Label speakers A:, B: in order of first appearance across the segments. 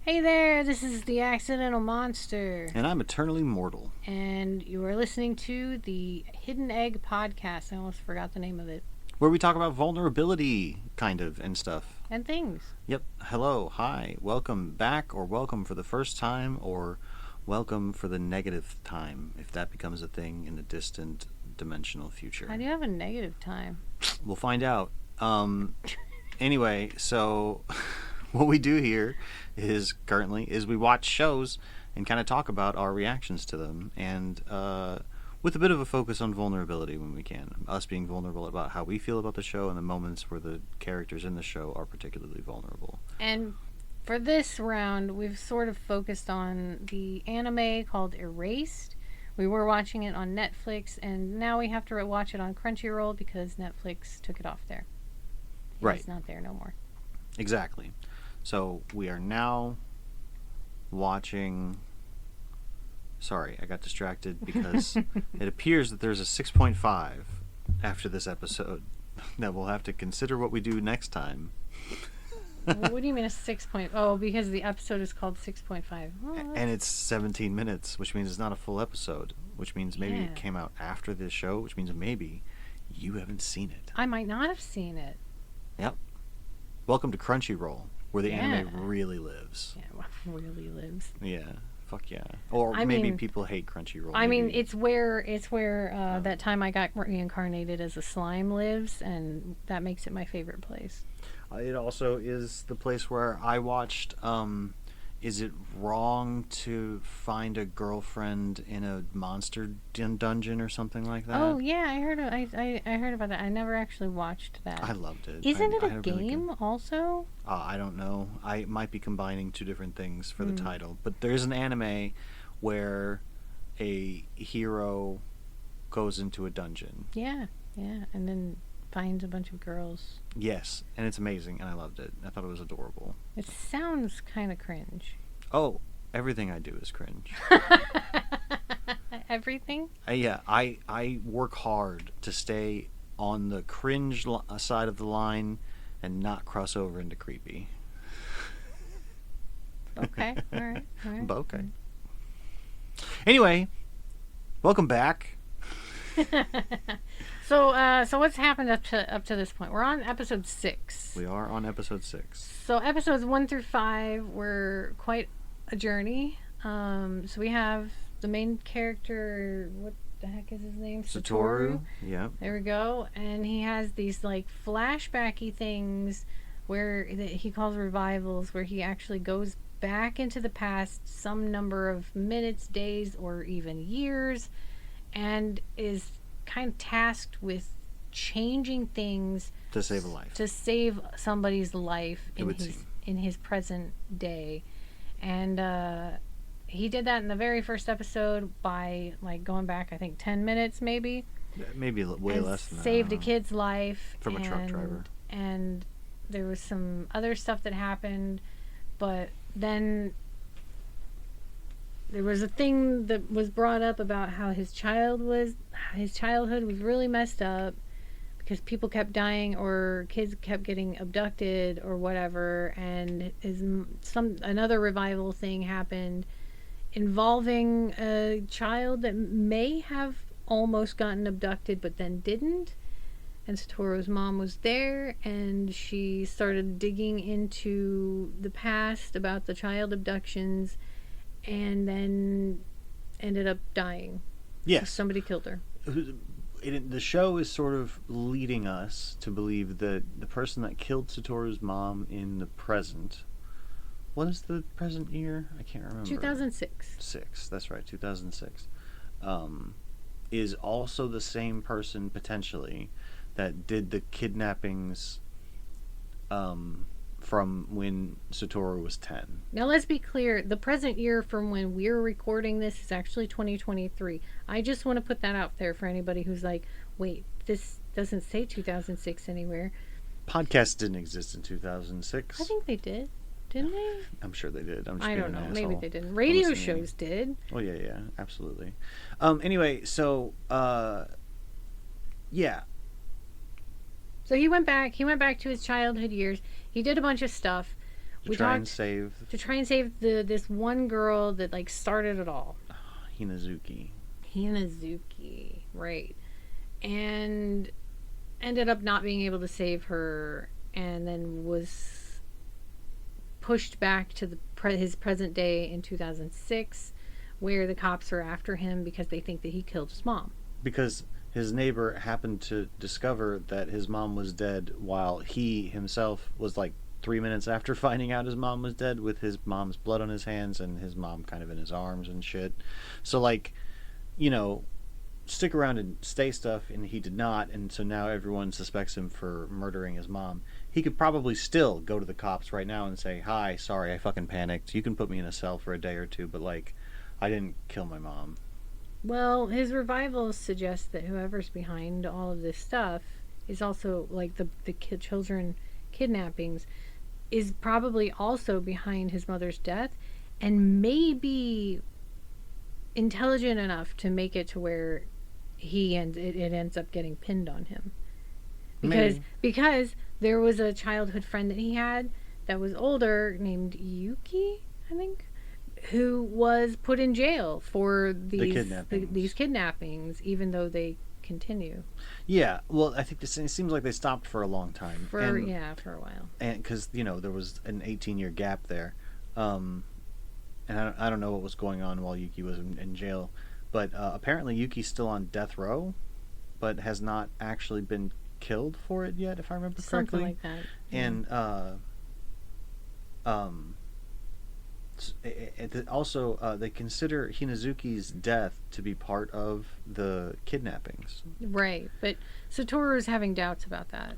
A: Hey there, this is the Accidental Monster,
B: And I'm eternally mortal.
A: and you are listening to the Hidden Egg Podcast. I almost forgot the name of it.
B: Where we talk about vulnerability, kind of, and stuff.
A: And things.
B: Yep. Hello. Hi. Welcome back, or welcome for the first time, or welcome for the negative time, if that becomes a thing in the distant dimensional future.
A: How do you have a negative time?
B: We'll find out. Anyway, so what we do here is we watch shows and kind of talk about our reactions to them, and with a bit of a focus on vulnerability when we can. Us being vulnerable about how we feel about the show and the moments where the characters in the show are particularly vulnerable.
A: And for this round, we've sort of focused on the anime called Erased. We were watching it on Netflix, and now we have to watch it on Crunchyroll because Netflix took it off there.
B: Right.
A: It's not there no more.
B: Exactly. So we are now watching. Sorry, I got distracted because it appears that there's a 6.5 after this episode that we'll have to consider what we do next time.
A: What do you mean a 6.0? Oh, because the episode is called 6.5. Oh,
B: And it's 17 minutes, which means it's not a full episode, which means maybe
A: Yeah.
B: it came out after this show, which means maybe you haven't seen it.
A: I might not have seen it.
B: Yep. Welcome to Crunchyroll, where the
A: Yeah.
B: anime really lives.
A: Yeah, well, really lives.
B: Yeah. Fuck yeah. Or
A: I
B: maybe
A: mean-
B: people hate Crunchyroll.
A: I mean,
B: maybe-
A: it's where that time I got reincarnated as a slime lives, and that makes it my favorite place.
B: It also is the place where I watched. Is it wrong to find a girlfriend in a monster dungeon or something like that?
A: Oh yeah, I heard. I heard about that. I never actually watched that.
B: I loved it.
A: Isn't it
B: I
A: a
B: had really
A: game
B: good-
A: also?
B: I don't know. I might be combining two different things for the
A: Hmm.
B: title, but there's an anime where a hero goes into a dungeon.
A: Yeah, and then finds a bunch of girls.
B: Yes, and it's amazing, and I loved it. I thought it was adorable.
A: It sounds kind of cringe.
B: Oh, everything I do is cringe.
A: Everything.
B: Yeah, I work hard to stay on the cringe side of the line and not cross over into creepy.
A: Okay. All right.
B: But okay. Anyway, welcome back.
A: So what's happened up to this point? We're on episode 6.
B: We are on episode 6.
A: So episodes 1 through 5 were quite a journey. So we have the main character. What the heck is his name?
B: Satoru. Yeah.
A: There we go. And he has these like flashbacky things where he calls revivals, where he actually goes back into the past some number of minutes, days, or even years, and is kind of tasked with changing things
B: To save a life.
A: to save somebody's life
B: It would seem.
A: in his present day. And he did that in the very first episode by like going back, I think 10 minutes maybe,
B: Maybe way
A: and
B: less than that.
A: saved
B: I
A: a
B: don't know.
A: kid's life
B: From a truck driver.
A: And there was some other stuff that happened, but then there was a thing that was brought up about how his childhood was really messed up because people kept dying or kids kept getting abducted or whatever, and another revival thing happened involving a child that may have almost gotten abducted but then didn't. And Satoru's mom was there, and she started digging into the past about the child abductions, and then ended up dying.
B: Yes.
A: Somebody killed her.
B: The show is sort of leading us to believe that the person that killed Satoru's mom in the present. What is the present year? I can't remember.
A: 2006.
B: 6. That's right, 2006. Is also the same person potentially that did the kidnappings from when Satoru was 10.
A: Now let's be clear, the present year from when we're recording this is actually 2023. I just want to put that out there for anybody who's like, wait, this doesn't say 2006 anywhere.
B: Podcasts didn't exist in 2006.
A: I think they did. Didn't they?
B: I'm sure they did. I'm just
A: I
B: being
A: don't
B: an
A: know. Maybe
B: asshole.
A: they didn't. Radio
B: listening.
A: shows did.
B: Oh yeah, absolutely. Anyway, so yeah.
A: So he went back to his childhood years. He did a bunch of stuff. We
B: try and
A: talked
B: save
A: to try and save this one girl that like started it all.
B: Hinazuki.
A: Hinazuki, right? And ended up not being able to save her, and then was pushed back to his present day in 2006, where the cops are after him because they think that he killed his mom.
B: Because his neighbor happened to discover that his mom was dead while he himself was like 3 minutes after finding out his mom was dead, with his mom's blood on his hands and his mom kind of in his arms and shit. So, like, you know, stick around and stay stuff, and he did not, and so now everyone suspects him for murdering his mom. He could probably still go to the cops right now and say, "Hi, sorry, I fucking panicked. You can put me in a cell for a day or two, but like, I didn't kill my mom."
A: Well, his revival suggests that whoever's behind all of this stuff is also like the children kidnappings is probably also behind his mother's death, and maybe intelligent enough to make it to where it ends up getting pinned on him because
B: Maybe.
A: there was a childhood friend that he had that was older named Yuki, I think, who was put in jail for these kidnappings, even though they continue.
B: Yeah, well, I think this, it seems like they stopped for a long time,
A: For a while.
B: and because there was an 18-year gap there, um, and I don't know what was going on while Yuki was in jail, but apparently Yuki's still on death row, but has not actually been killed for it yet, if I remember
A: Something
B: correctly.
A: like that.
B: And um, also they consider Hinazuki's death to be part of the kidnappings.
A: Right, but Satoru's having doubts about that.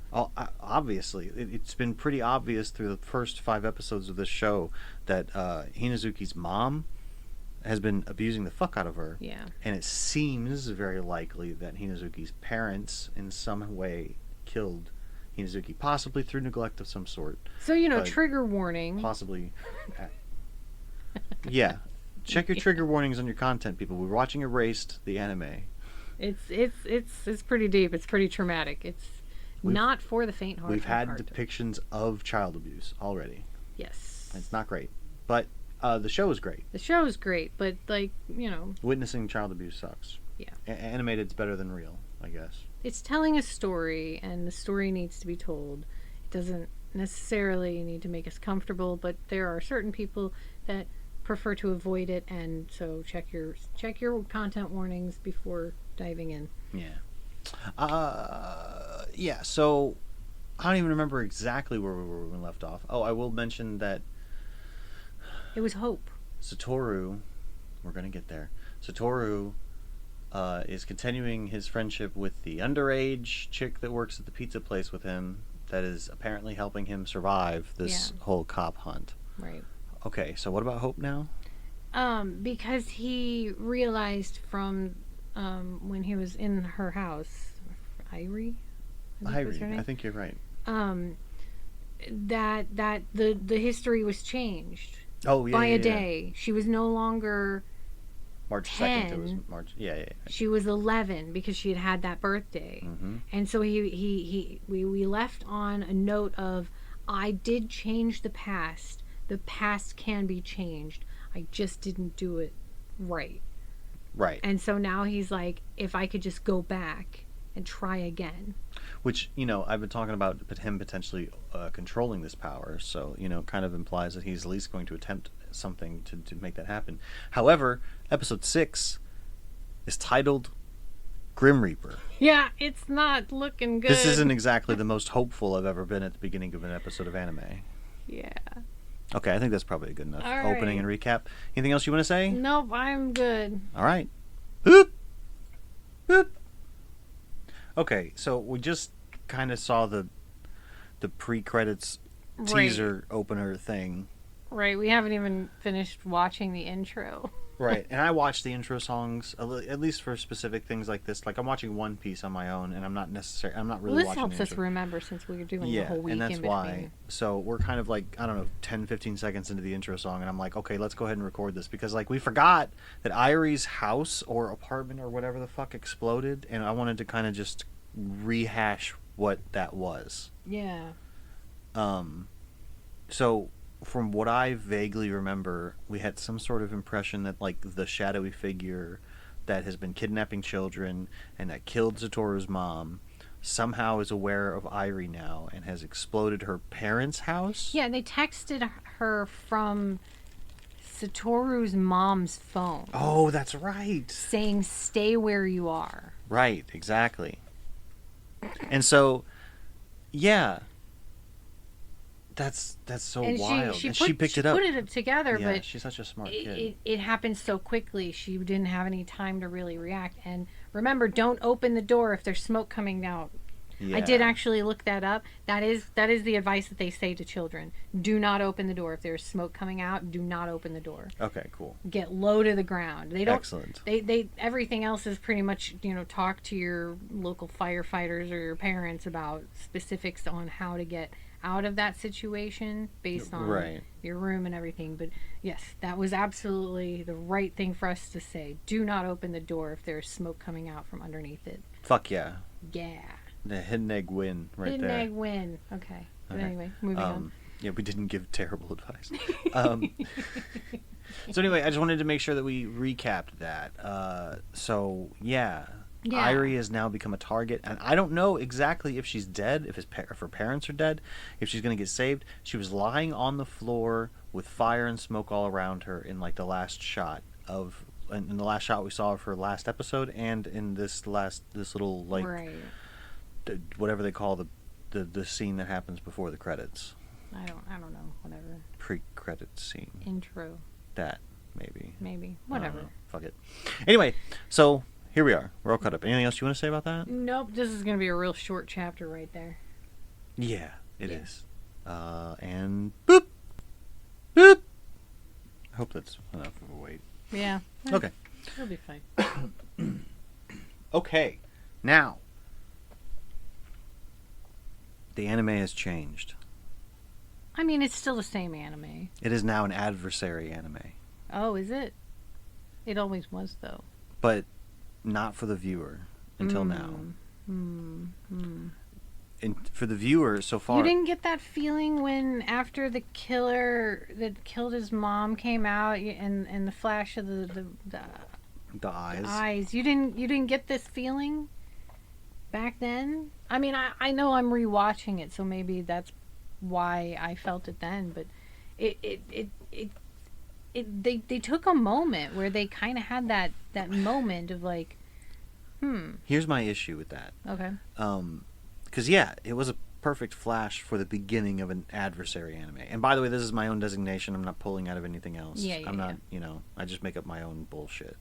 B: Obviously, it's been pretty obvious through the first 5 episodes of this show that Hinazuki's mom has been abusing the fuck out of her.
A: Yeah.
B: And it seems very likely that Hinazuki's parents in some way killed Hinazuki, possibly through neglect of some sort.
A: So, trigger warning.
B: Possibly. Yeah. Check your trigger warnings on your content, people. We're watching Erased, the anime.
A: It's pretty deep. It's pretty traumatic. It's not for the faint-hearted.
B: We've had depictions of child abuse already.
A: Yes.
B: It's not great. But the show is great.
A: The show is great, but
B: witnessing child abuse sucks.
A: Yeah.
B: Animated's better than real, I guess.
A: It's telling a story, and the story needs to be told. It doesn't necessarily need to make us comfortable, but there are certain people that prefer to avoid it, and so check your content warnings before diving in.
B: Yeah. So I don't even remember exactly where we were when we left off. Oh, I will mention that
A: it was Hope.
B: Satoru, we're gonna get there. Satoru is continuing his friendship with the underage chick that works at the pizza place with him, that is apparently helping him survive this whole cop hunt.
A: Right.
B: Okay, so what about Hope now?
A: Because he realized from when he was in her house, Irie,
B: I think you're right.
A: That the history was changed.
B: Oh, yeah.
A: By a day. She was no longer
B: March
A: 10.
B: 2nd. It was March. Yeah.
A: She was 11 because she had that birthday.
B: Mm-hmm.
A: And so we left on a note of, I did change the past. The past can be changed. I just didn't do it right.
B: Right.
A: And so now he's like, if I could just go back and try again.
B: Which, I've been talking about him potentially controlling this power. So, kind of implies that he's at least going to attempt something to make that happen. However, episode 6 is titled Grim Reaper.
A: Yeah, it's not looking good.
B: This isn't exactly the most hopeful I've ever been at the beginning of an episode of anime.
A: Yeah.
B: Okay, I think that's probably a good enough
A: All
B: opening
A: right.
B: and recap. Anything else you want to say?
A: Nope, I'm good.
B: All right. Boop! Boop! Okay, so we just kind of saw the pre-credits teaser opener thing.
A: Right, we haven't even finished watching the intro.
B: Right, and I watch the intro songs at least for specific things like this. Like I'm watching One Piece on my own, and I'm not really
A: this
B: watching.
A: Helps us remember since we're doing the whole week.
B: And that's
A: in
B: why.
A: between.
B: So we're kind of like 10, 15 seconds into the intro song, and I'm like, okay, let's go ahead and record this because we forgot that Irie's house or apartment or whatever the fuck exploded, and I wanted to kind of just rehash what that was.
A: Yeah.
B: So from what I vaguely remember, we had some sort of impression that like the shadowy figure that has been kidnapping children and that killed Satoru's mom somehow is aware of Irie now and has exploded her parents' house.
A: Yeah, they texted her from Satoru's mom's phone.
B: Oh, that's right.
A: Saying, "Stay where you are."
B: Right, exactly. And so, yeah, that's so
A: and
B: wild.
A: She
B: picked it up.
A: Put it together,
B: yeah,
A: but
B: she's such a smart kid.
A: It happened so quickly. She didn't have any time to really react. And remember, don't open the door if there's smoke coming out.
B: Yeah.
A: I did actually look that up. That is the advice that they say to children. Do not open the door if there's smoke coming out. Do not open the door.
B: Okay, cool.
A: Get low to the ground. They don't.
B: Excellent.
A: They everything else is pretty much, talk to your local firefighters or your parents about specifics on how to get out of that situation based on your room and everything. But yes, that was absolutely the right thing for us to say. Do not open the door if there's smoke coming out from underneath it.
B: Fuck yeah.
A: Yeah.
B: The hidden egg win right
A: hidden
B: there.
A: Hidden egg win. Okay. But anyway, moving on.
B: Yeah, we didn't give terrible advice. So anyway, I just wanted to make sure that we recapped that. So yeah. Irie has now become a target, and I don't know exactly if she's dead, if her parents are dead, if she's going to get saved. She was lying on the floor with fire and smoke all around her in like the last shot of, in the last shot we saw of her last episode, and in this little like whatever they call the scene that happens before the credits.
A: I don't know. Whatever.
B: Pre-credit scene.
A: Intro.
B: That maybe.
A: Whatever.
B: Fuck it. Anyway, so. Here we are. We're all caught up. Anything else you want to say about that?
A: Nope. This is going to be a real short chapter right there.
B: Yeah, it is. And boop! Boop! I hope that's enough of a wait.
A: Yeah.
B: Okay.
A: It'll be fine.
B: Okay. Now, the anime has changed.
A: I mean, it's still the same anime.
B: It is now an adversary anime.
A: Oh, is it? It always was, though.
B: But not for the viewer until now.
A: And
B: for the viewer, so far...
A: You didn't get that feeling when after the killer that killed his mom came out and the flash of the eyes. You didn't get this feeling back then? I mean, I know I'm rewatching it, so maybe that's why I felt it then, but they took a moment where they kind of had that moment of like,
B: Here's my issue with that.
A: Okay.
B: Because yeah, it was a perfect flash for the beginning of an adversary anime. And by the way, this is my own designation. I'm not pulling out of anything else. I'm not. I just make up my own bullshit.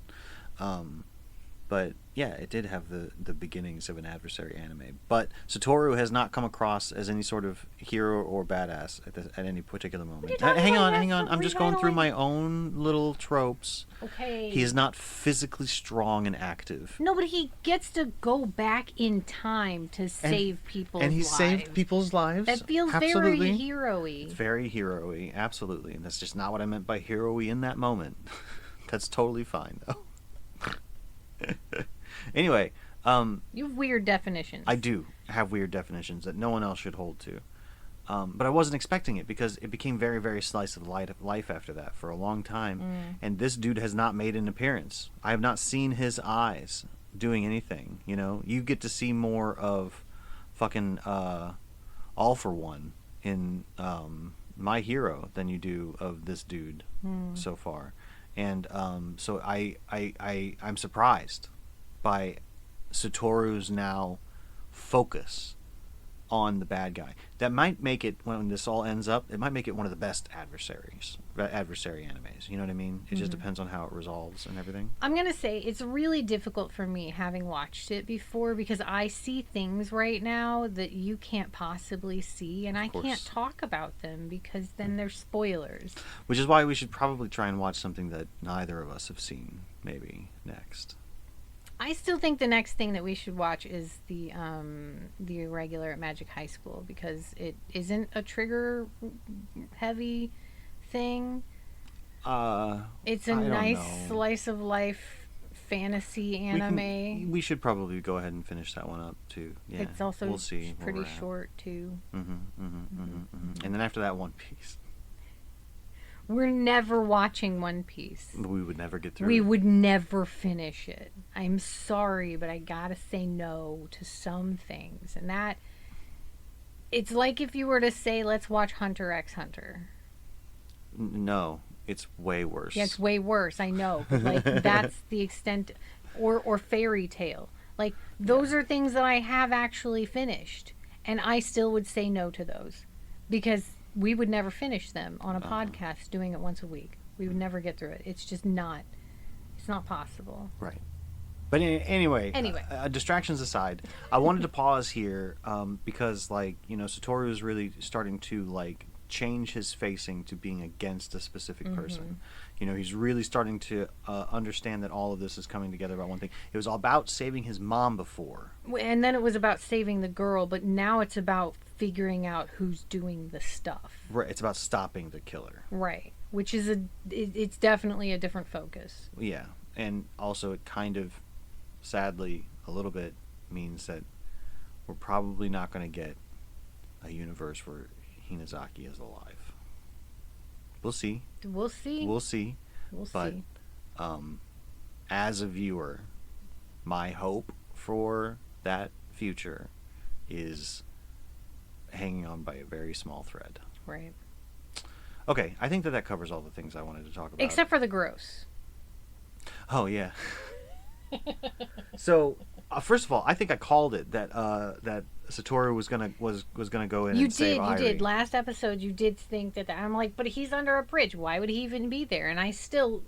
B: But yeah, it did have the beginnings of an adversary anime. But Satoru has not come across as any sort of hero or badass at any particular moment. Hang on. I'm just going through my own little tropes.
A: Okay.
B: He is not physically strong and active.
A: No, but he gets to go back in time to save people's lives.
B: And he saved people's lives.
A: That feels
B: absolutely.
A: very hero-y.
B: It's very hero-y, absolutely. And that's just not what I meant by hero-y in that moment. That's totally fine, though. Anyway,
A: you have weird definitions.
B: I do have weird definitions that no one else should hold to. But I wasn't expecting it because it became very, very slice of life after that for a long time. And this dude has not made an appearance. I have not seen his eyes doing anything. You get to see more of fucking All for One in My Hero than you do of this dude so far. And so I'm surprised by Satoru's now focus on the bad guy. That might make it, when this all ends up, it might make it one of the best adversary animes. You know what I mean? It just depends on how it resolves and everything.
A: I'm going to say it's really difficult for me having watched it before because I see things right now that you can't possibly see and I can't talk about them because then they're spoilers.
B: Which is why we should probably try and watch something that neither of us have seen maybe next.
A: I still think the next thing that we should watch is the regular Magic High School because it isn't a trigger heavy thing. It's a nice slice of life fantasy anime.
B: We should probably go ahead and finish that one up too. Yeah,
A: it's also
B: we'll see
A: pretty short too.
B: And then after that, One Piece.
A: We're never watching One Piece.
B: We would never get through
A: We
B: it.
A: would never finish it. I'm sorry, but I gotta say no to some things. And that, it's like if you were to say, let's watch Hunter x Hunter.
B: No, it's way worse.
A: Yeah, it's way worse, I know. But, like, that's the extent. Or Fairy Tale. Like, those are things that I have actually finished. And I still would say no to those. Because we would never finish them on a podcast doing it once a week. We would never get through it. It's just not. It's not possible.
B: Right. But anyway, distractions aside, I wanted to pause here because, like, you know, Satoru is really starting to, like, change his facing to being against a specific person. You know, he's really starting to understand that all of this is coming together about one thing. It was all about saving his mom before.
A: And then it was about saving the girl, but now it's about figuring out who's doing the stuff.
B: Right. It's about stopping the killer.
A: Right. Which is it's definitely a different focus.
B: Yeah. And also it kind of, sadly, a little bit means that we're probably not going to get a universe where Hinazaki is alive. We'll see.
A: We'll see.
B: We'll see.
A: We'll
B: But
A: see.
B: as a viewer, my hope for that future is hanging on by a very small thread.
A: Right.
B: Okay, I think that covers all the things I wanted to talk about.
A: Except for the gross.
B: Oh yeah. So, first of all, I think I called it that that Satoru was gonna go in and save Irie.
A: You did. Last episode, you did think that. I'm like, but he's under a bridge. Why would he even be there? And I still,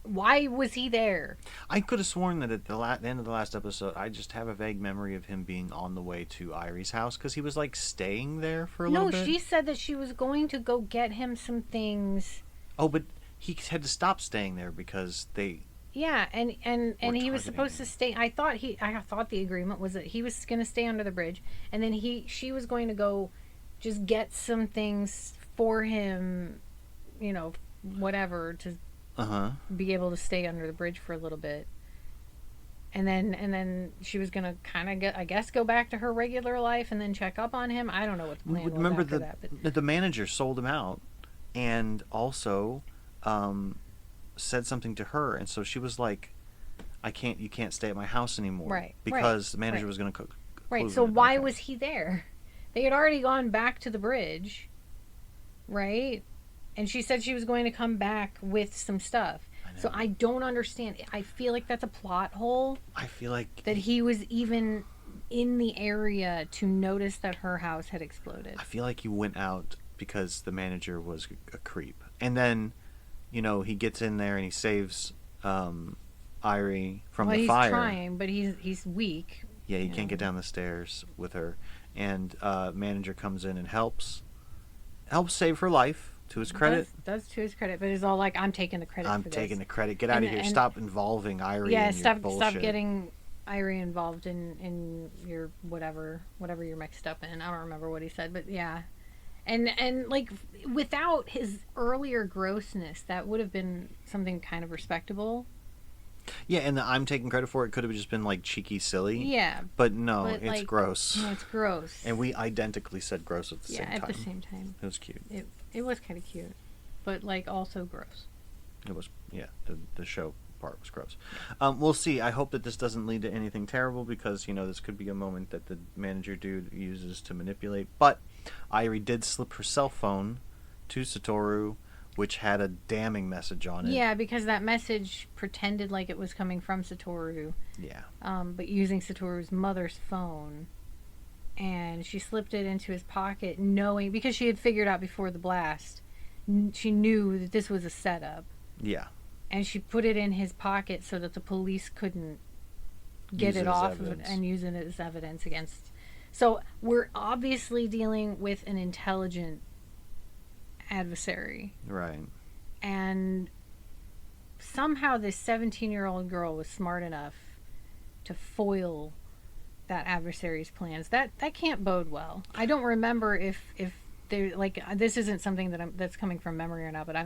A: why was he there?
B: I could have sworn that at the end of the last episode, I just have a vague memory of him being on the way to Irie's house because he was like staying there for a little bit.
A: No, she said that she was going to go get him some things.
B: Oh, but he had to stop staying there because they.
A: Yeah, and he was supposed
B: him.
A: to stay. I thought the agreement was that he was going to stay under the bridge, and then she was going to go, just get some things for him, you know, whatever, to be able to stay under the bridge for a little bit. And then she was going to kind of go back to her regular life and then check up on him. I don't know what the plan was.
B: Remember
A: after that,
B: the manager sold him out, and also. Said something to her, and so she was like, you can't stay at my house anymore.
A: Right.
B: Because the manager was going to cook.
A: Right. So why was he there? They had already gone back to the bridge. Right? And she said she was going to come back with some stuff. So I don't understand. I feel like that's a plot hole.
B: I feel like
A: that he was even in the area to notice that her house had exploded.
B: I feel like he went out because the manager was a creep. And then, you know, he gets in there and he saves Irie from the fire.
A: He's trying, but he's weak.
B: Yeah, he can't get down the stairs with her. And manager comes in and helps save her life, to his credit.
A: Does to his credit, but it's all like, I'm taking the credit for this.
B: I'm taking the credit. Get out of here. Stop involving Irie in your bullshit.
A: Stop getting Irie involved in your whatever you're mixed up in. I don't remember what he said, but yeah. And like, without his earlier grossness, that would have been something kind of respectable.
B: Yeah, and I'm taking credit for it. Could have just been like cheeky, silly.
A: Yeah,
B: but no, it's like, gross.
A: Yeah, it's gross.
B: And we identically said gross at the same time.
A: Yeah, at the same time.
B: It was cute.
A: It was kind of cute, but like also gross.
B: It was, yeah. The show part was gross. We'll see. I hope that this doesn't lead to anything terrible because, you know, this could be a moment that the manager dude uses to manipulate. But Irie did slip her cell phone to Satoru, which had a damning message on it.
A: Yeah, because that message pretended like it was coming from Satoru.
B: Yeah.
A: But using Satoru's mother's phone. And she slipped it into his pocket knowing, because she had figured out before the blast, she knew that this was a setup.
B: Yeah.
A: And she put it in his pocket so that the police couldn't get it off of it and use it as evidence against. So we're obviously dealing with an intelligent adversary.
B: Right.
A: And somehow this 17-year-old girl was smart enough to foil that adversary's plans. That can't bode well. I don't remember if they, like, this isn't something that's coming from memory or not, but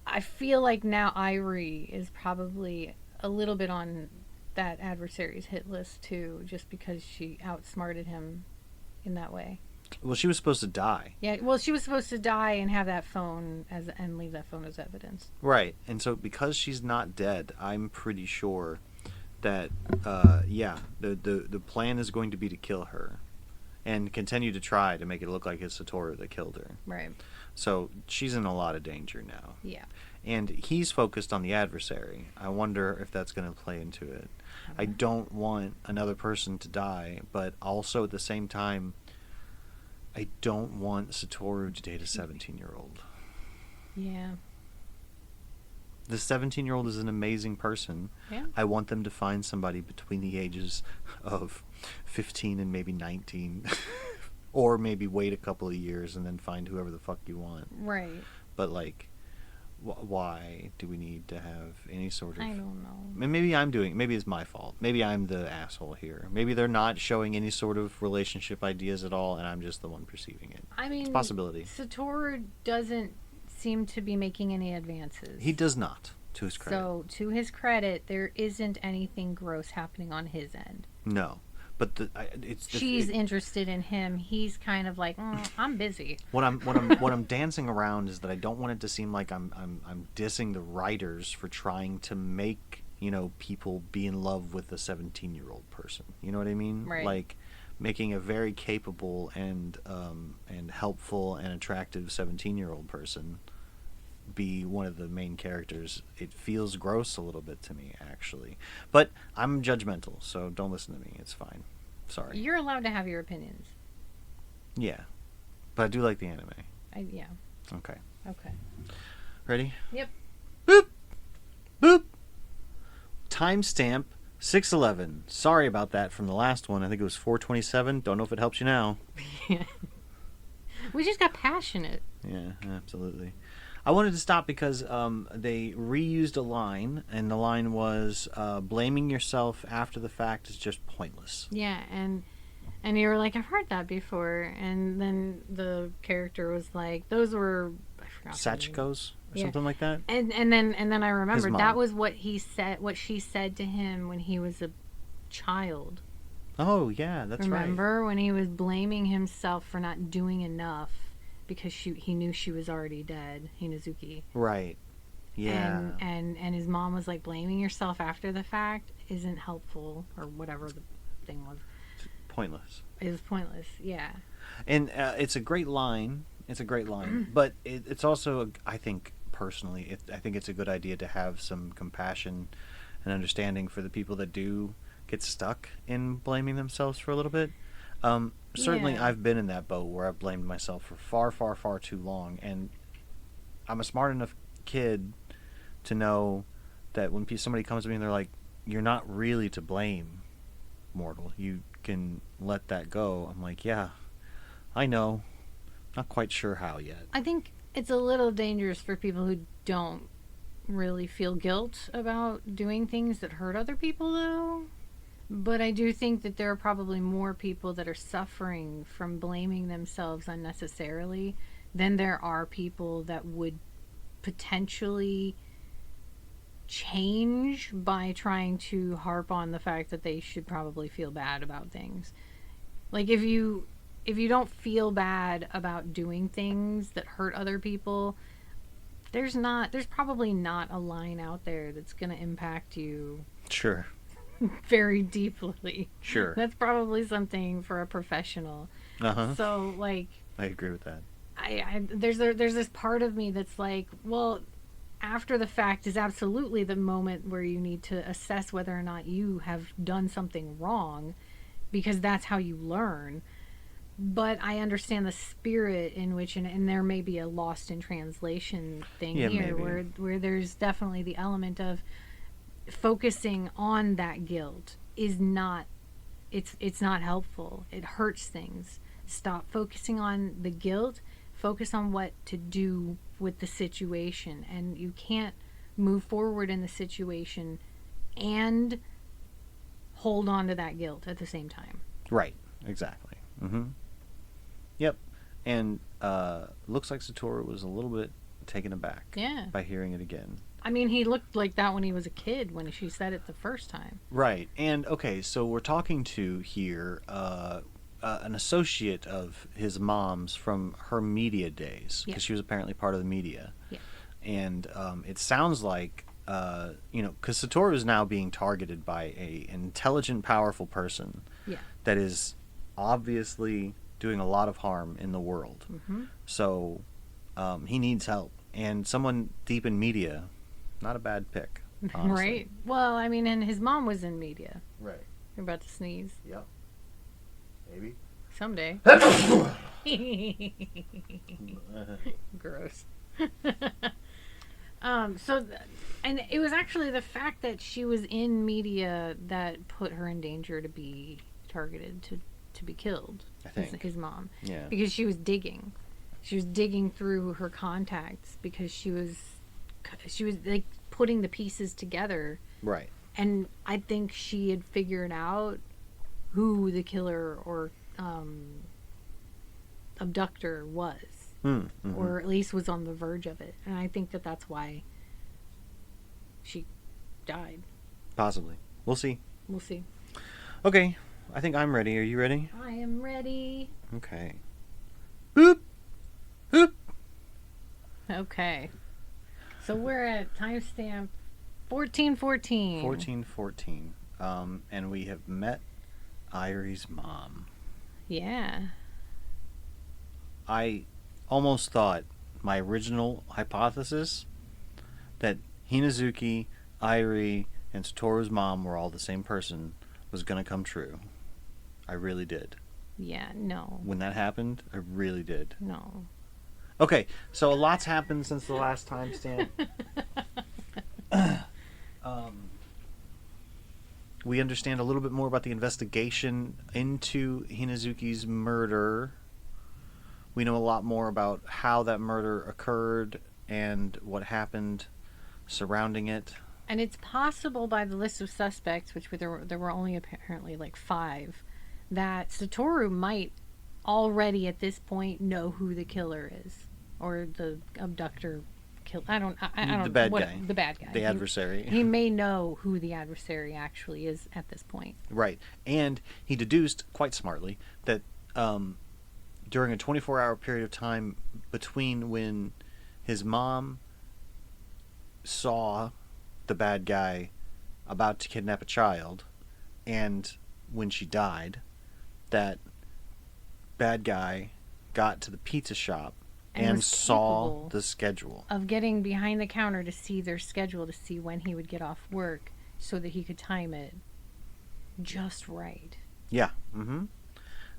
A: I feel like now Irie is probably a little bit on that adversary's hit list too, just because she outsmarted him in that way.
B: Well, she was supposed to die.
A: Yeah, well, she was supposed to die and have that phone and leave that phone as evidence.
B: Right. And so because she's not dead, I'm pretty sure that yeah, the plan is going to be to kill her and continue to try to make it look like it's Satoru that killed her.
A: Right.
B: So she's in a lot of danger now.
A: Yeah.
B: And he's focused on the adversary. I wonder if that's going to play into it. I don't want another person to die, but also at the same time, I don't want Satoru to date a 17-year-old.
A: Yeah.
B: The 17-year-old is an amazing person.
A: Yeah.
B: I want them to find somebody between the ages of 15 and maybe 19. Or maybe wait a couple of years and then find whoever the fuck you want.
A: Right.
B: But, like, why do we need to have any sort of...
A: I don't know.
B: Maybe it's my fault. Maybe I'm the asshole here. Maybe they're not showing any sort of relationship ideas at all, and I'm just the one perceiving it.
A: I mean,
B: it's a possibility.
A: Satoru doesn't seem to be making any advances.
B: He does not, to his credit.
A: So, to his credit, there isn't anything gross happening on his end.
B: No. But
A: she's interested in him. He's kind of like, I'm busy.
B: What I'm dancing around is that I don't want it to seem like I'm dissing the writers for trying to make, you know, people be in love with a 17-year-old person. You know what I mean?
A: Right.
B: Like making a very capable and helpful and attractive 17-year-old person be one of the main characters. It feels gross a little bit to me, actually. But I'm judgmental, so don't listen to me. It's fine. Sorry.
A: You're allowed to have your opinions.
B: Yeah. But I do like the anime.
A: Yeah.
B: Okay.
A: Okay.
B: Ready?
A: Yep.
B: Boop! Boop! Timestamp 6:11. Sorry about that from the last one. I think it was 4:27. Don't know if it helps you now.
A: Yeah. We just got passionate.
B: Yeah, absolutely. I wanted to stop because they reused a line, and the line was, blaming yourself after the fact is just pointless.
A: Yeah, and you were like, I've heard that before. And then the character was like, those were, I forgot.
B: Sachiko's or something like that?
A: And then I remembered
B: mom.
A: that was what she said to him when he was a child.
B: Oh, yeah, that's right.
A: Remember when he was blaming himself for not doing enough? Because he knew she was already dead, Hinazuki.
B: Right. Yeah.
A: And his mom was like, blaming yourself after the fact isn't helpful, or whatever the thing was.
B: Pointless.
A: It was pointless, yeah.
B: And it's a great line. It's a great line. But it's also, I think, personally, I think it's a good idea to have some compassion and understanding for the people that do get stuck in blaming themselves for a little bit. Certainly,
A: Yeah.
B: I've been in that boat where I've blamed myself for far, far, far too long, and I'm a smart enough kid to know that when somebody comes to me and they're like, "You're not really to blame, mortal. You can let that go." I'm like, "Yeah, I know. Not quite sure how yet."
A: I think it's a little dangerous for people who don't really feel guilt about doing things that hurt other people, though. But I do think that there are probably more people that are suffering from blaming themselves unnecessarily than there are people that would potentially change by trying to harp on the fact that they should probably feel bad about things. Like if you don't feel bad about doing things that hurt other people, there's probably not a line out there that's going to impact you
B: Sure.
A: very deeply.
B: Sure.
A: That's probably something for a professional.
B: Uh-huh.
A: So, like,
B: I agree with that.
A: there's this part of me that's like, well, after the fact is absolutely the moment where you need to assess whether or not you have done something wrong, because that's how you learn. But I understand the spirit in which, and there may be a lost in translation thing here,
B: maybe.
A: where there's definitely the element of focusing on that guilt is not, it's not helpful. It hurts things. Stop focusing on the guilt. Focus on what to do with the situation, and you can't move forward in the situation and hold on to that guilt at the same time.
B: Right. Exactly. Mm-hmm. Yep. And looks like Satoru was a little bit taken aback by hearing it again.
A: I mean, he looked like that when he was a kid, when she said it the first time.
B: Right. And, okay, so we're talking to here an associate of his mom's from her media days,
A: Yeah.
B: because she was apparently part of the media.
A: Yeah.
B: And it sounds like, because Satoru is now being targeted by a intelligent, powerful person
A: Yeah.
B: that is obviously doing a lot of harm in the world.
A: Mm-hmm.
B: So he needs help. And someone deep in media, not a bad pick, honestly.
A: Right. Well, I mean, and his mom was in media.
B: Right.
A: You're about to sneeze.
B: Yep. Maybe.
A: Someday. Gross. And it was actually the fact that she was in media that put her in danger to be targeted, to be killed.
B: I think.
A: His mom.
B: Yeah.
A: Because she was digging. She was digging through her contacts because she was like putting the pieces together.
B: Right.
A: And I think she had figured out who the killer or abductor was.
B: Mm-hmm.
A: Or at least was on the verge of it. And I think that that's why she died.
B: Possibly. We'll see.
A: We'll see.
B: Okay. I think I'm ready. Are you ready?
A: I am ready.
B: Okay. Boop. Boop.
A: Okay. So we're at timestamp 1414.
B: 1414. And we have met Irie's mom.
A: Yeah.
B: I almost thought my original hypothesis that Hinazuki, Irie, and Satoru's mom were all the same person was going to come true. I really did.
A: Yeah, no.
B: When that happened, I really did.
A: No.
B: Okay, so a lot's happened since the last timestamp. We understand a little bit more about the investigation into Hinazuki's murder. We know a lot more about how that murder occurred and what happened surrounding it.
A: And it's possible by the list of suspects, which there were only apparently like 5, that Satoru might already at this point know who the killer is, or the abductor killer. I don't.
B: The bad guy.
A: The bad guy.
B: The adversary.
A: He may know who the adversary actually is at this point.
B: Right, and he deduced quite smartly that during a 24-hour period of time between when his mom saw the bad guy about to kidnap a child and when she died, that bad guy got to the pizza shop and saw the schedule
A: of getting behind the counter to see their schedule, to see when he would get off work so that he could time it just right.
B: Yeah. Mm-hmm.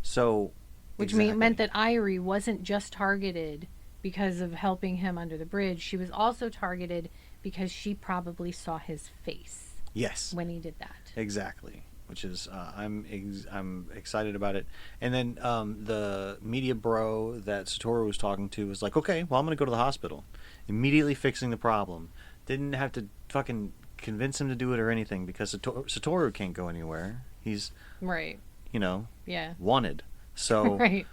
B: So
A: which meant that Irie wasn't just targeted because of helping him under the bridge. She was also targeted because she probably saw his face.
B: Yes.
A: When he did that.
B: Exactly. Which is I'm excited about it. And then the media bro that Satoru was talking to was like, okay, well, I'm going to go to the hospital. Immediately fixing the problem. Didn't have to fucking convince him to do it or anything because Satoru can't go anywhere. He's
A: right.
B: Yeah. Wanted. So
A: right.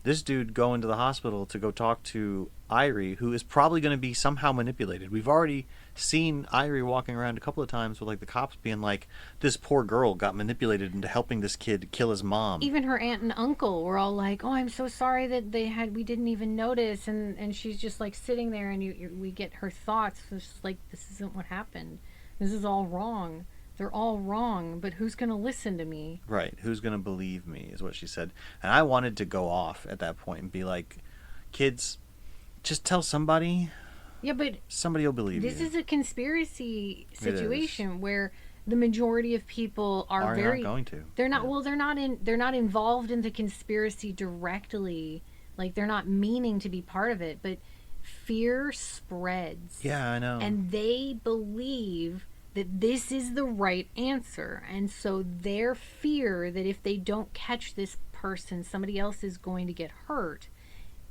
B: This dude going to the hospital to go talk to Irie, who is probably going to be somehow manipulated. We've already seen Irie walking around a couple of times with like the cops being like, this poor girl got manipulated into helping this kid kill his mom.
A: Even her aunt and uncle were all like, oh, I'm so sorry that we didn't even notice. And she's just like sitting there and we get her thoughts. It's just like, this isn't what happened. This is all wrong. They're all wrong, but who's going to listen to me?
B: Right. Who's going to believe me is what she said. And I wanted to go off at that point and be like, kids, just tell somebody.
A: Yeah, but
B: somebody will believe you.
A: This is a conspiracy situation where the majority of people are very
B: not going to.
A: They're not they're not involved in the conspiracy directly. Like they're not meaning to be part of it, but fear spreads.
B: Yeah, I know.
A: And they believe that this is the right answer. And so their fear that if they don't catch this person, somebody else is going to get hurt,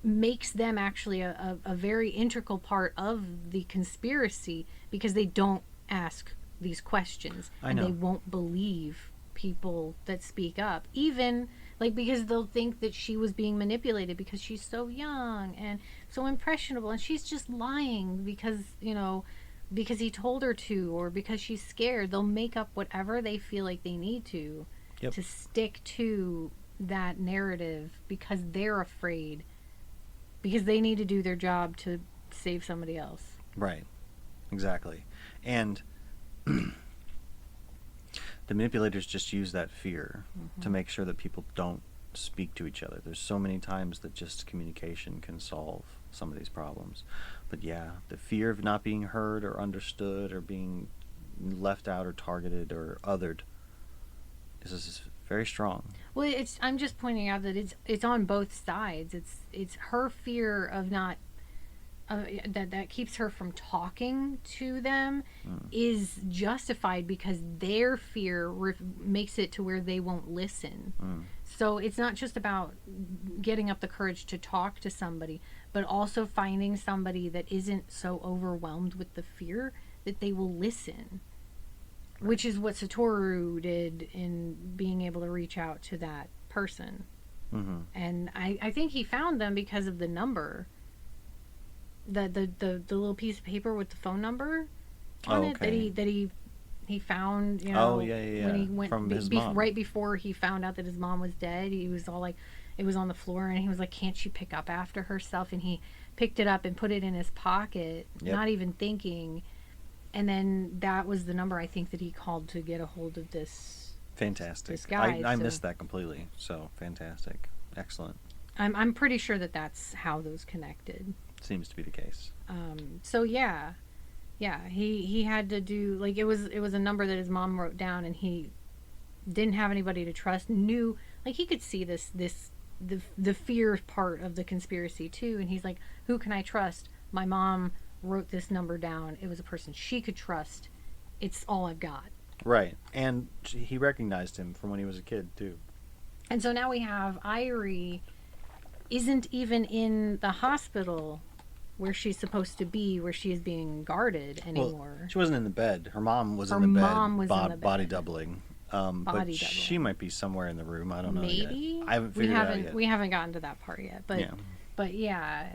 A: makes them actually a very integral part of the conspiracy because they don't ask these questions. And they won't believe people that speak up. Even, like, because they'll think that she was being manipulated because she's so young and so impressionable. And she's just lying because, because he told her to, or because she's scared. They'll make up whatever they feel like they need to stick to that narrative because they're afraid, because they need to do their job to save somebody else.
B: Right. Exactly. And the manipulators just use that fear to make sure that people don't speak to each other. There's so many times that just communication can solve some of these problems. But yeah, the fear of not being heard or understood or being left out or targeted or othered is very strong.
A: Well, I'm just pointing out that it's on both sides. It's her fear of not that keeps her from talking to them is justified because their fear makes it to where they won't listen. So it's not just about getting up the courage to talk to somebody, but also finding somebody that isn't so overwhelmed with the fear that they will listen. Right. Which is what Satoru did in being able to reach out to that person.
B: Mm-hmm.
A: And I think he found them because of the number. The little piece of paper with the phone number on it that he found, you know, when he went
B: from his mom.
A: Right before he found out that his mom was dead. He was all like, it was on the floor, and he was like, can't she pick up after herself? And he picked it up and put it in his pocket, not even thinking. And then that was the number I think that he called to get a hold of this.
B: Fantastic.
A: This guy.
B: I missed that completely. So fantastic, excellent.
A: I'm pretty sure that that's how those connected.
B: Seems to be the case.
A: So yeah, he had to do, like, it was a number that his mom wrote down, and he didn't have anybody to trust. Knew, like, he could see the fear part of the conspiracy too, and he's like, who can I trust? My mom wrote this number down. It was a person she could trust. It's all I've got.
B: Right. And he recognized him from when he was a kid too.
A: And so now we have Irie isn't even in the hospital where she's supposed to be, where she is being guarded anymore.
B: Well, she wasn't in the bed. Her mom was in the bed, body doubling. But she might be somewhere in the room. I don't know.
A: Maybe.
B: Yet. I haven't figured it out yet.
A: We haven't gotten to that part yet. But yeah,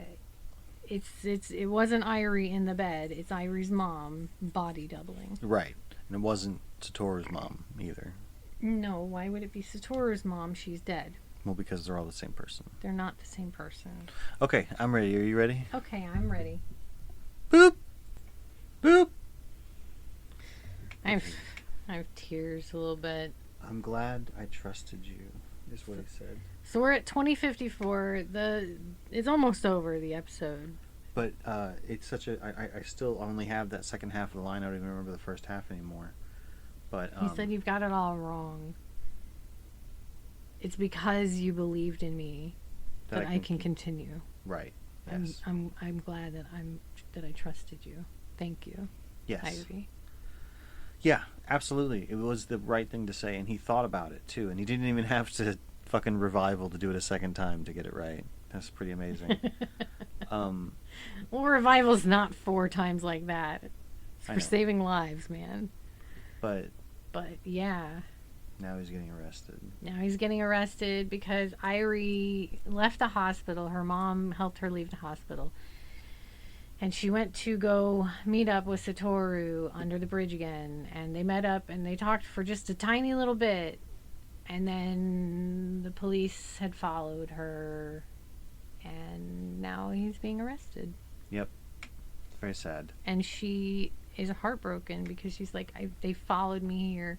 A: it wasn't Irie in the bed. It's Irie's mom body doubling.
B: Right, and it wasn't Satoru's mom either.
A: No, why would it be Satoru's mom? She's dead.
B: Well, because they're all the same person.
A: They're not the same person.
B: Okay, I'm ready. Are you ready?
A: Okay, I'm ready.
B: Boop! Boop!
A: I have tears a little bit.
B: I'm glad I trusted you, is what he said.
A: So we're at 2054. It's almost over, the episode.
B: But it's such a... I still only have that second half of the line. I don't even remember the first half anymore. But
A: he said, you've got it all wrong. It's because you believed in me that I can continue.
B: Right. Yes.
A: I'm glad that I trusted you. Thank you.
B: Yes.
A: Ivy.
B: Yeah, absolutely. It was the right thing to say, and he thought about it too, and he didn't even have to fucking revival to do it a second time to get it right. That's pretty amazing.
A: Well, revival's not 4 times like that. It's for saving lives, man.
B: But
A: yeah.
B: Now he's getting arrested.
A: Now he's getting arrested because Irie left the hospital. Her mom helped her leave the hospital. And she went to go meet up with Satoru under the bridge again. And they met up and they talked for just a tiny little bit. And then the police had followed her. And now he's being arrested.
B: Yep. It's very sad.
A: And she is heartbroken because she's like, they followed me here.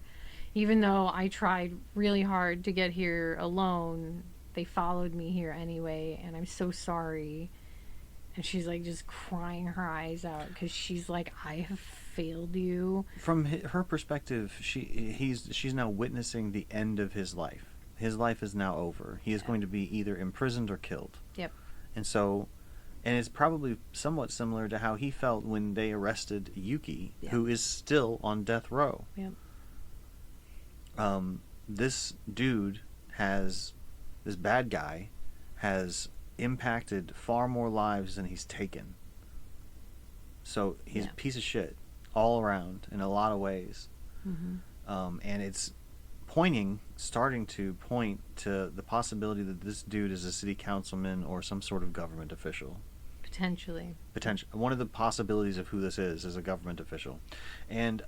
A: Even though I tried really hard to get here alone, they followed me here anyway, and I'm so sorry. And she's like just crying her eyes out because she's like, I have failed you.
B: From her perspective, she's now witnessing the end of his life. His life is now over. He is going to be either imprisoned or killed.
A: Yep.
B: And so, and it's probably somewhat similar to how he felt when they arrested Yuki, who is still on death row.
A: Yep.
B: This dude this bad guy has impacted far more lives than he's taken. So he's a piece of shit all around in a lot of ways. Mm-hmm. And it's starting to point to the possibility that this dude is a city councilman or some sort of government official.
A: Potentially.
B: One of the possibilities of who this is a government official. And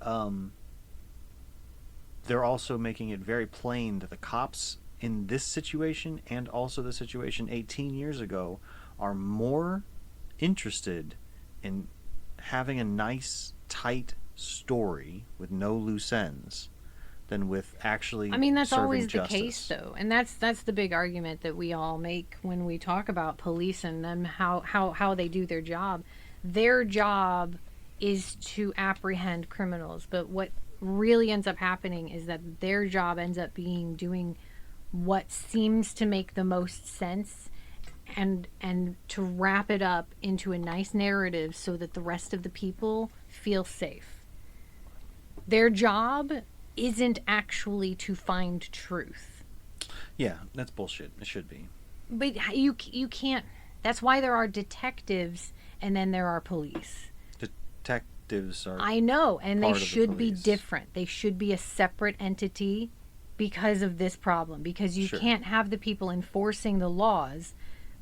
B: they're also making it very plain that the cops in this situation and also the situation 18 years ago are more interested in having a nice, tight story with no loose ends than with actually
A: I mean, that's
B: serving
A: always
B: justice.
A: the case, though, and that's the big argument that we all make when we talk about police and them how they do their job. Their job is to apprehend criminals, but what really ends up happening is that their job ends up being doing what seems to make the most sense and to wrap it up into a nice narrative so that the rest of the people feel safe. Their job isn't actually to find truth.
B: Yeah, that's bullshit. It should be.
A: But you can't. That's why there are detectives and then there are police.
B: Detectives are.
A: I know, and they
B: part of the
A: should be
B: police.
A: different. They should be a separate entity because of this problem. Because you
B: Sure.
A: can't have the people enforcing the laws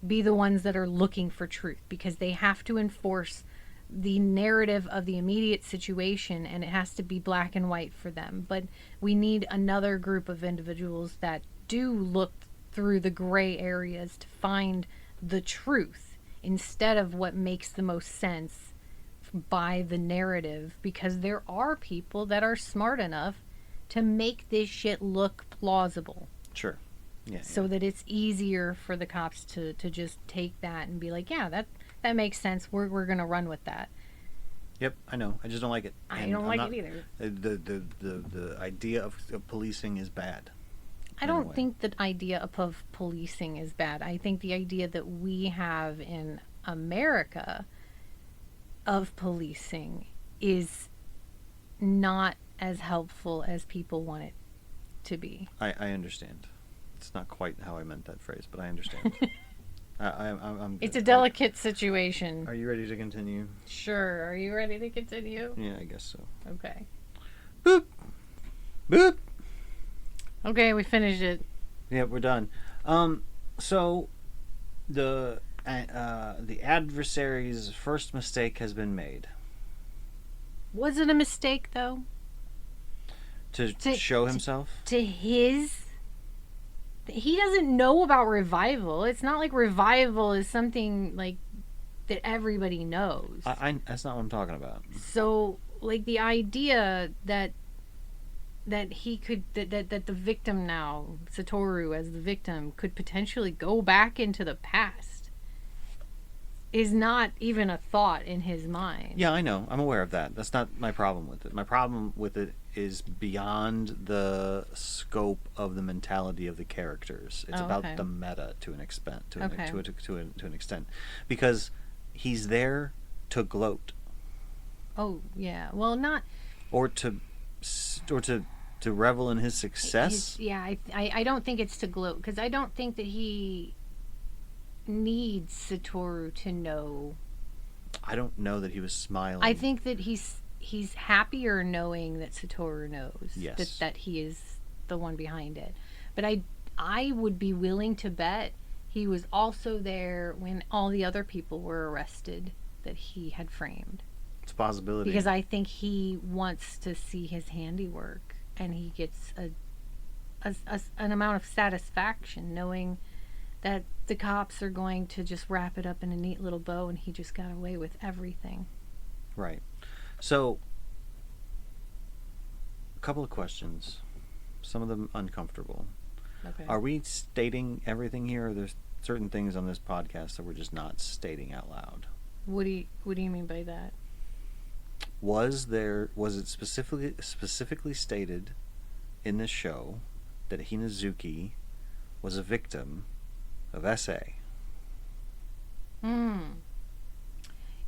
A: be the ones that are looking for truth, because they have to enforce the narrative of the immediate situation, and it has to be black and white for them. But we need another group of individuals that do look through the gray areas to find the truth instead of what makes the most sense by the narrative, because there are people that are smart enough to make this shit look plausible.
B: Sure. Yeah.
A: So that it's easier for the cops to just take that and be like, yeah, that makes sense. We're gonna run with that.
B: Yep, I know. I just don't like it.
A: I
B: And
A: don't
B: I'm
A: like
B: not-
A: it either.
B: The idea of policing is bad.
A: I don't think the idea of policing is bad. I think the idea that we have in America of policing is not as helpful as people want it to be.
B: I understand. It's not quite how I meant that phrase, but I understand. I'm
A: It's a
B: good.
A: delicate situation.
B: Are you ready to continue?
A: Sure. Are you ready to continue?
B: Yeah, I guess so.
A: Okay.
B: Boop. Boop.
A: Okay, we finished it.
B: Yeah, we're done. So the adversary's first mistake has been made.
A: Was it a mistake, though?
B: To show himself?
A: He doesn't know about revival. It's not like revival is something like that everybody knows.
B: That's not what I'm talking about.
A: So, like, the idea that he could that the victim now, Satoru as the victim, could potentially go back into the past is not even a thought in his mind.
B: Yeah, I know. I'm aware of that. That's not my problem with it. My problem with it is beyond the scope of the mentality of the characters. It's about the meta to an extent, to an extent, because he's there to gloat.
A: Oh yeah, well not.
B: Or to revel in his success.
A: I don't think it's to gloat, because I don't think that he needs Satoru to know.
B: I don't know that he was smiling.
A: I think that he's happier knowing that Satoru knows.
B: Yes.
A: that he is the one behind it. But I would be willing to bet he was also there when all the other people were arrested that he had framed.
B: It's a possibility.
A: Because I think he wants to see his handiwork, and he gets an amount of satisfaction knowing that the cops are going to just wrap it up in a neat little bow, and he just got away with everything.
B: Right. So, a couple of questions, some of them uncomfortable.
A: Okay.
B: Are we stating everything here, or there's certain things on this podcast that we're just not stating out loud?
A: What do you mean by that?
B: Was it specifically stated in this show that Hinazuki was a victim of SA?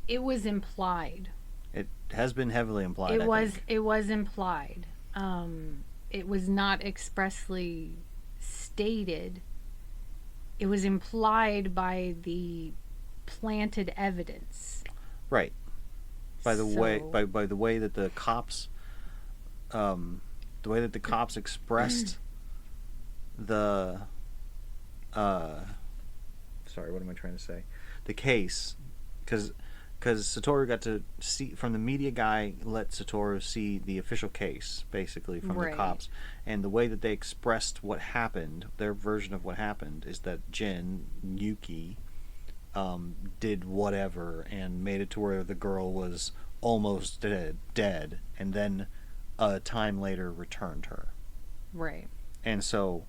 A: It was implied.
B: It has been heavily implied.
A: It was implied. It was not expressly stated. It was implied by the planted evidence.
B: Right. By the way that the cops expressed the sorry, what am I trying to say? The case, because because Satoru got to see from the media guy let Satoru see the official case basically from the
A: Right.
B: cops, and the way that they expressed what happened, their version of what happened, is that Jin Yuki did whatever and made it to where the girl was almost dead, and then a time later returned her.
A: Right.
B: And so,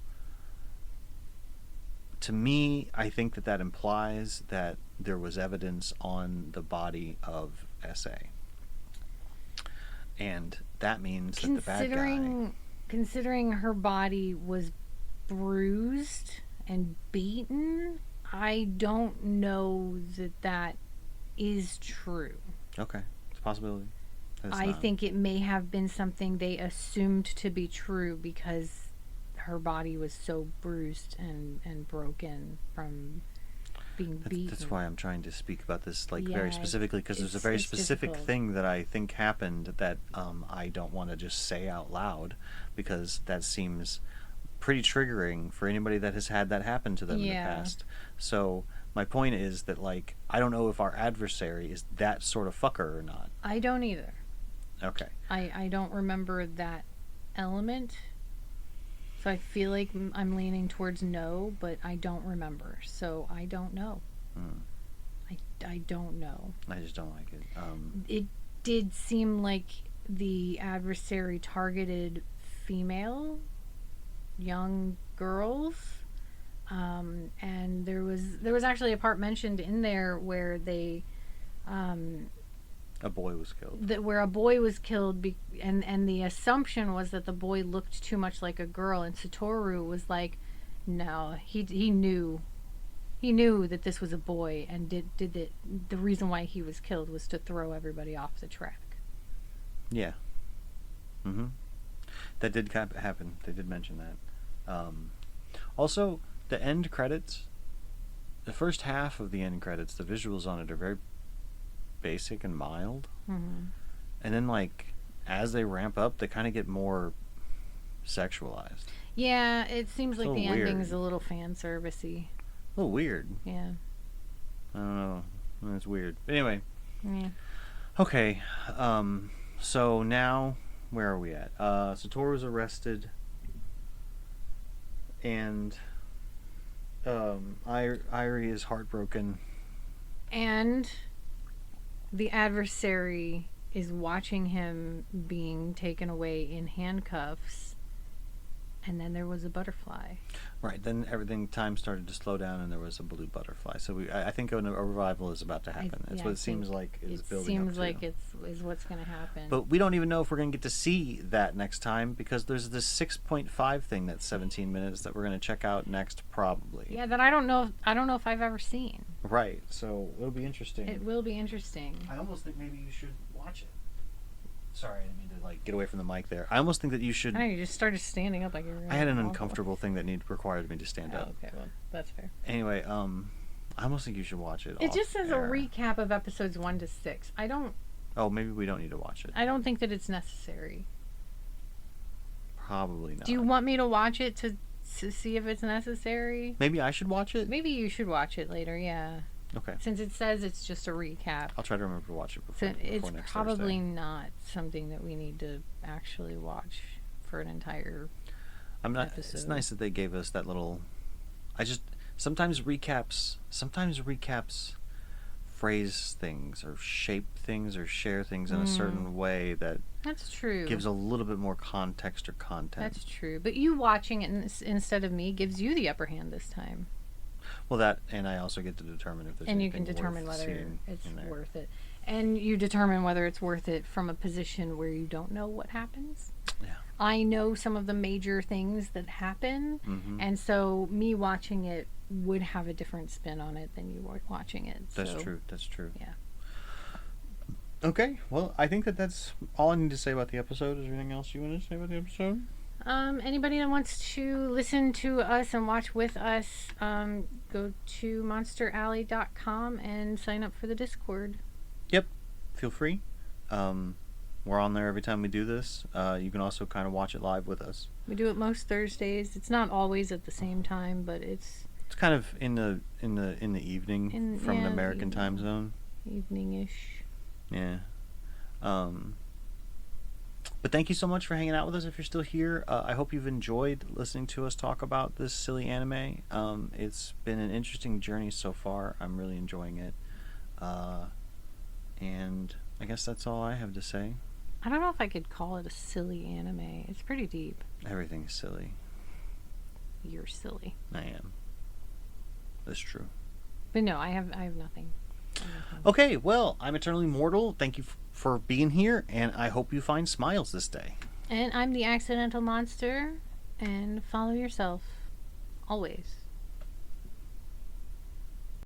B: to me, I think that that implies that there was evidence on the body of SA. And that means that the bad guy...
A: Considering her body was bruised and beaten, I don't know that that is true.
B: Okay, it's a possibility.
A: I think it may have been something they assumed to be true because her body was so bruised and broken from being beaten.
B: That's why I'm trying to speak about this very
A: Yeah,
B: specifically, because there's a very specific
A: difficult.
B: thing that I think happened that I don't want to just say out loud, because that seems pretty triggering for anybody that has had that happen to them in the past. So my point is that, like, I don't know if our adversary is that sort of fucker or not.
A: I don't either.
B: Okay.
A: I don't remember that element. So I feel like I'm leaning towards no, but I don't remember. So I don't know. I don't know.
B: I just don't like it.
A: It did seem like the adversary targeted female young girls. And there was actually a part mentioned in there where they
B: a boy was killed.
A: where a boy was killed, and the assumption was that the boy looked too much like a girl, and Satoru was like, no, he knew that this was a boy, and did it. The reason why he was killed was to throw everybody off the track.
B: Yeah. That did happen. They did mention that. Also, the end credits, the first half of the end credits, the visuals on it are very basic and mild. And then, like, as they ramp up, they kind of get more sexualized.
A: Yeah, it seems like the
B: weird.
A: ending's a little fan servicey.
B: A little weird.
A: Yeah.
B: I don't know. It's weird. But anyway.
A: Yeah.
B: Okay. So now, where are we at? Satoru's arrested. And Irie is heartbroken.
A: And the adversary is watching him being taken away in handcuffs, and then there was a butterfly.
B: Right, then time started to slow down, and there was a blue butterfly. So I think a revival is about to happen. That's what it seems like is building up to.
A: It seems like is what's going to happen.
B: But we don't even know if we're going to get to see that next time, because there's this 6.5 thing that's 17 minutes that we're going to check out next, probably.
A: Yeah, that I don't know if I've ever seen.
B: Right, so it'll be interesting.
A: It will be interesting.
B: I almost think maybe you should watch it. Sorry, I didn't mean to get away from the mic there. I almost think that you should.
A: I know, you just started standing up like you were.
B: I had an uncomfortable thing that required me to stand up.
A: Okay, well, that's fair.
B: Anyway, I almost think you should watch it.
A: It just says a recap of episodes 1 to 6. I don't.
B: Oh, maybe we don't need to watch it.
A: I don't think that it's necessary.
B: Probably not.
A: Do you want me to watch it to see if it's necessary?
B: Maybe I should watch it.
A: Maybe you should watch it later. Yeah.
B: Okay.
A: Since it says it's just a recap.
B: I'll try to remember to watch it before.
A: So it's
B: next
A: probably
B: Thursday.
A: not something that we need to actually watch for an entire episode.
B: It's nice that they gave us that little. Sometimes recaps phrase things or shape things or share things in a certain way that.
A: That's true.
B: Gives a little bit more context or content.
A: That's true. But you watching it instead of me gives you the upper hand this time.
B: Well, that, and I also get to determine if there's.
A: And you can determine whether it's worth it. And you determine whether it's worth it from a position where you don't know what happens.
B: Yeah.
A: I know some of the major things that happen, and so me watching it would have a different spin on it than you watching it.
B: That's true. That's true.
A: Yeah.
B: Okay. Well, I think that's all I need to say about the episode. Is there anything else you want to say about the episode?
A: Anybody that wants to listen to us and watch with us, go to monsteralley.com and sign up for the Discord.
B: Yep. Feel free. We're on there every time we do this. You can also kind of watch it live with us.
A: We do it most Thursdays. It's not always at the same time, but it's
B: kind of in the evening from an American time zone.
A: evening-ish.
B: Yeah. Um, but thank you so much for hanging out with us. If you're still here, I hope you've enjoyed listening to us talk about this silly anime. It's been an interesting journey so far. I'm really enjoying it. And I guess that's all I have to say.
A: I don't know if I could call it a silly anime. It's pretty deep.
B: Everything's silly.
A: You're silly.
B: I am. That's true.
A: But no, I have nothing.
B: Okay, well, I'm Eternally Mortal. Thank you for being here, and I hope you find smiles this day.
A: And I'm the accidental monster. And follow yourself. Always.